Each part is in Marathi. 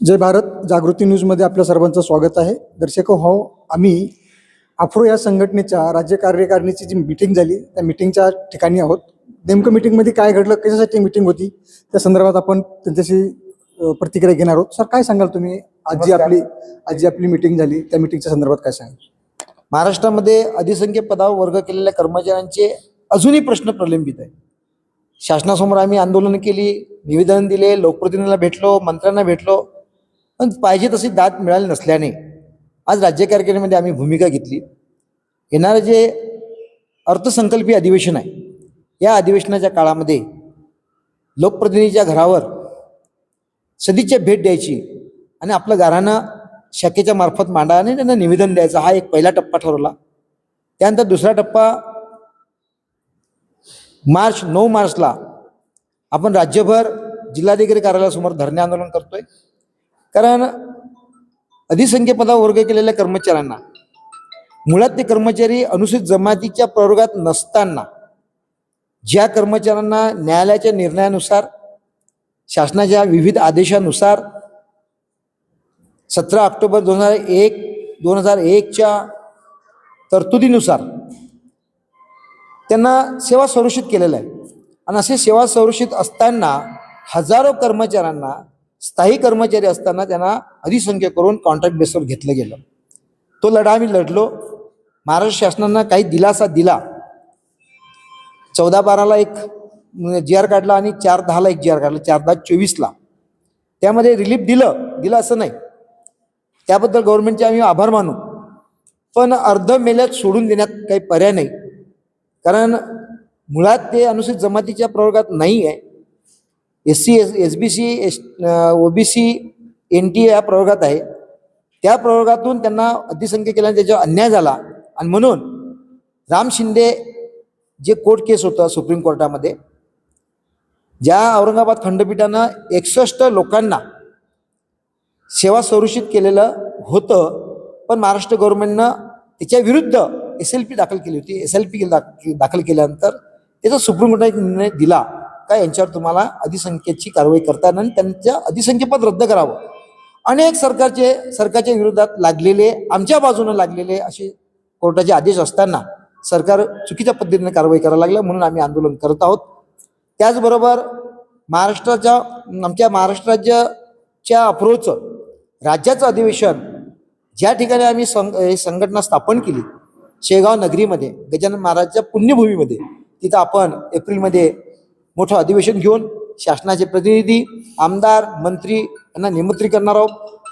जय भारत जागृती न्यूजमध्ये आपल्या सर्वांचं स्वागत आहे. दर्शक हो, आम्ही अफ्रो या संघटनेच्या राज्य कार्यकारिणीची जी मीटिंग झाली त्या मीटिंगच्या ठिकाणी आहोत. नेमकं मीटिंगमध्ये काय घडलं, कशासाठी मीटिंग होती, त्या संदर्भात आपण त्यांच्याशी प्रतिक्रिया घेणार आहोत. सर, काय सांगाल तुम्ही? आज जी आपली मीटिंग झाली त्या मीटिंगच्या संदर्भात काय सांगाल? महाराष्ट्रामध्ये अधिसंख्य पदावर वर्ग केलेल्या कर्मचाऱ्यांचे अजूनही प्रश्न प्रलंबित आहे. शासनासमोर आम्ही आंदोलन केली, निवेदन दिले, लोकप्रतिनिधींना भेटलो, मंत्र्यांना भेटलो, पण पाहिजे तशी दाद मिळाली नसल्याने आज राज्य कार्यकारिणीमध्ये आम्ही भूमिका घेतली. येणारं जे अर्थसंकल्पीय अधिवेशन आहे, या अधिवेशनाच्या काळामध्ये लोकप्रतिनिधीच्या घरावर सदिच्छा भेट द्यायची आणि आपलं गाऱ्हाणं शाखेच्या मार्फत मांडा आणि त्यांना निवेदन द्यायचं, हा एक पहिला टप्पा ठरवला. त्यानंतर दुसरा टप्पा 9 मार्चला आपण राज्यभर जिल्हाधिकारी कार्यालयासमोर धरणे आंदोलन करतोय. कारण अधिसंख्य पदावर वर्ग केलेल्या कर्मचाऱ्यांना, मुळात ते कर्मचारी अनुसूचित जमातीच्या प्रवर्गात नसताना, ज्या कर्मचाऱ्यांना न्यायालयाच्या निर्णयानुसार, शासनाच्या विविध आदेशानुसार 17 ऑक्टोबर 2001च्या तरतुदीनुसार त्यांना सेवा संरक्षित केलेलं आहे. आणि असे सेवा संरक्षित असताना हजारो कर्मचाऱ्यांना, स्थायी कर्मचारी असताना त्यांना अधिसंख्य करून कॉन्ट्रॅक्ट बेसवर घेतलं गेलं. तो लढा आम्ही लढलो. महाराष्ट्र शासनानं काही दिलासा दिला. 14/12ला एक GR काढला आणि 4/10ला एक GR काढला, 4/10/24ला. त्यामध्ये रिलीफ दिलं असं नाही, त्याबद्दल गव्हर्नमेंटचे आम्ही आभार मानू. पण अर्ध मेल्यात सोडून देण्यात काही पर्याय नाही. कारण मुळात ते अनुसूचित जमातीच्या प्रवर्गात नाही आहे. SC, SBC, OBC, NT या प्रवर्गात आहे. त्या प्रवर्गातून त्यांना अधिसंख्य केल्याने त्याच्यावर अन्याय झाला. आणि म्हणून राम शिंदे जे कोर्ट केस होतं सुप्रीम कोर्टामध्ये, ज्या औरंगाबाद खंडपीठानं 61 लोकांना सेवा संरक्षित केलेलं होतं, पण महाराष्ट्र गव्हर्नमेंटनं त्याच्या विरुद्ध SLP दाखल केली होती. SLP दाखल केल्यानंतर त्याचा सुप्रीम कोर्टाने निर्णय दिला का यांच्यावर तुम्हाला अधिसंख्येची कारवाई करता येणार आणि त्यांच्या अधिसंख्यपद रद्द करावं. अनेक सरकारच्या विरोधात लागलेले, आमच्या बाजूने लागलेले असे कोर्टाचे आदेश असताना सरकार चुकीच्या पद्धतीने कारवाई करायला लागलं, म्हणून आम्ही आंदोलन करत आहोत. त्याचबरोबर आमच्या महाराष्ट्र राज्याच्या अप्रोचं राज्याचं अधिवेशन ज्या ठिकाणी आम्ही संघटना स्थापन केली, शेगाव नगरीमध्ये, गजानन महाराजच्या पुण्यभूमीमध्ये, तिथं आपण एप्रिलमध्ये मोठं अधिवेशन घेऊन शासनाचे प्रतिनिधी, आमदार, मंत्री यांना निमंत्रित करणार आहोत.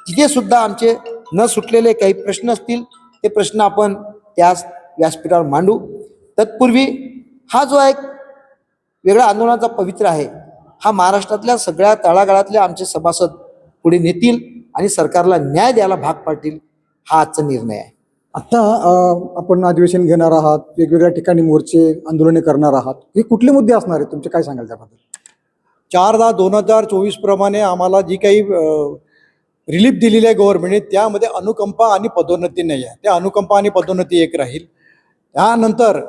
तिथे सुद्धा आमचे न सुटलेले काही प्रश्न असतील, ते प्रश्न आपण त्या व्यासपीठावर मांडू. तत्पूर्वी हा जो एक वेगळा आंदोलनाचा पवित्र आहे, हा महाराष्ट्रातल्या सगळ्या तळागाळातले आमचे सभासद पुढे नेतील आणि सरकारला न्याय द्यायला भाग पाडतील, हा आजचा निर्णय आहे. आता आपण अधिवेशन घेणार आहात, वेगवेगळ्या ठिकाणी मोर्चे, आंदोलने करणार आहात. हे कुठले मुद्दे असणार आहेत तुमचे, काय सांगाल त्याबद्दल? 4/10/2024 प्रमाणे आम्हाला जी काही रिलीफ दिलेली आहे गव्हर्नमेंटने, त्यामध्ये अनुकंपा आणि पदोन्नती नाही आहे. त्या अनुकंपा आणि पदोन्नती एक राहील. त्यानंतर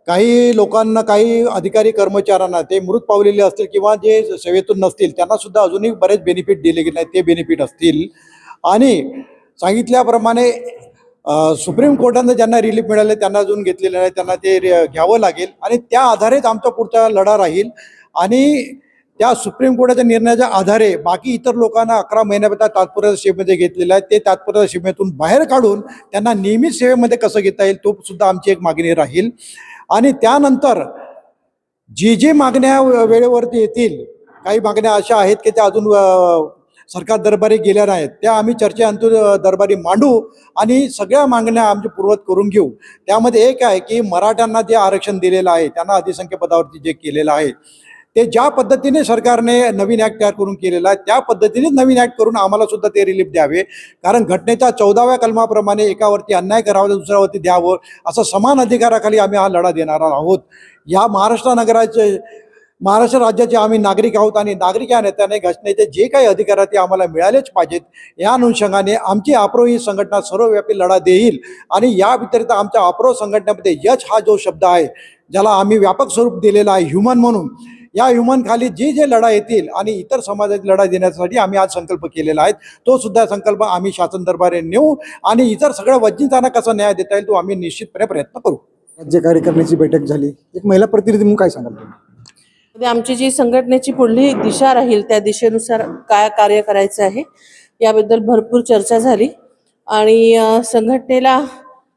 काही लोकांना, काही अधिकारी कर्मचाऱ्यांना, ते मृत पावलेले असतील किंवा जे सेवेतून नसतील, त्यांना सुद्धा अजूनही बरेच बेनिफिट दिले गेले आहेत, ते बेनिफिट असतील. आणि सांगितल्याप्रमाणे सुप्रीम कोर्टानं ज्यांना रिलीफ मिळाले त्यांना अजून घेतलेलं नाही, त्यांना ते घ्यावं लागेल. आणि त्या आधारेच आमचा पुढचा लढा राहील. आणि त्या सुप्रीम कोर्टाच्या निर्णयाच्या आधारे बाकी इतर लोकांना 11 महिन्यापर्यंत तात्पुरत्या सेवेमध्ये घेतलेलं आहे, ते तात्पुरत्या सेवेतून बाहेर काढून त्यांना नियमित सेवेमध्ये कसं घेता येईल, तो सुद्धा आमची एक मागणी राहील. आणि त्यानंतर जे मागण्या वेळेवरती येतील, काही मागण्या अशा आहेत की त्या अजून सरकार दरबारी गेल्या नाहीत, त्या आम्ही चर्चेअंतून दरबारी मांडू आणि सगळ्या मागण्या आमची पूर्वत करून घेऊ. त्यामध्ये एक आहे की मराठ्यांना जे आरक्षण दिलेलं आहे, त्यांना अधिसंख्य पदावरती जे केलेलं आहे, ते ज्या पद्धतीने सरकारने नवीन ॲक्ट तयार करून केलेला आहे, त्या पद्धतीनेच नवीन ॲक्ट करून आम्हाला सुद्धा ते रिलीफ द्यावे. कारण घटनेच्या 14व्या कलमाप्रमाणे एकावरती अन्याय करावा, दुसऱ्यावरती द्यावं, असं समान अधिकाराखाली आम्ही हा लढा देणार आहोत. या महाराष्ट्र राज्याचे आम्ही नागरिक आहोत आणि नागरिक या नेत्याने घटनेचे जे काही अधिकार आहेत ते आम्हाला मिळालेच पाहिजेत. या अनुषंगाने आमची अप्रो ही संघटना सर्वव्यापी लढा देईल. आणि या व्यतिरिक्त आमच्या अप्रो संघटनेमध्ये यश हा जो शब्द आहे, ज्याला आम्ही व्यापक स्वरूप दिलेला आहे ह्युमन म्हणून, या ह्युमनखाली जे लढा येतील आणि इतर समाजाची लढा देण्यासाठी आम्ही आज संकल्प केलेला आहे. तो सुद्धा संकल्प आम्ही शासन दरबारी नेऊ आणि इतर सगळ्या वंचितांना कसा न्याय देता येईल तो आम्ही निश्चितपणे प्रयत्न करू. राज्य कार्यकारिणीची बैठक झाली, एक महिला प्रतिनिधी म्हणून काय सांगाल तुम्ही? म्हणजे आमची जी संघटनेची पुढली दिशा राहील त्या दिशेनुसार काय कार्य करायचं आहे याबद्दल भरपूर चर्चा झाली आणि संघटनेला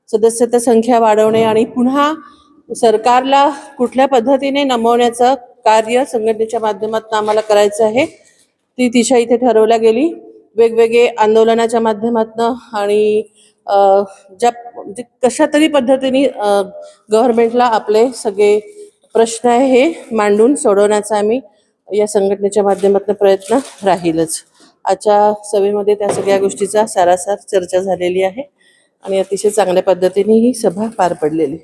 सदस्यता संख्या वाढवणे आणि पुन्हा सरकारला कुठल्या पद्धतीने नमवण्याचं कार्य संघटनेच्या माध्यमातून आम्हाला करायचं आहे ती दिशा इथे ठरवल्या गेली. वेगवेगळे आंदोलनाच्या माध्यमातून आणि ज्या म्हणजे कशा तरी पद्धतीने गव्हर्नमेंटला आपले सगळे प्रश्न आहे हे मांडून सोडवण्याचा आम्ही या संघटनेच्या माध्यमातून प्रयत्न राहीलच. आजच्या सभेमध्ये त्या सगळ्या गोष्टीचा सारासार चर्चा झालेली आहे आणि अतिशय चांगल्या पद्धतीने ही सभा पार पडलेली.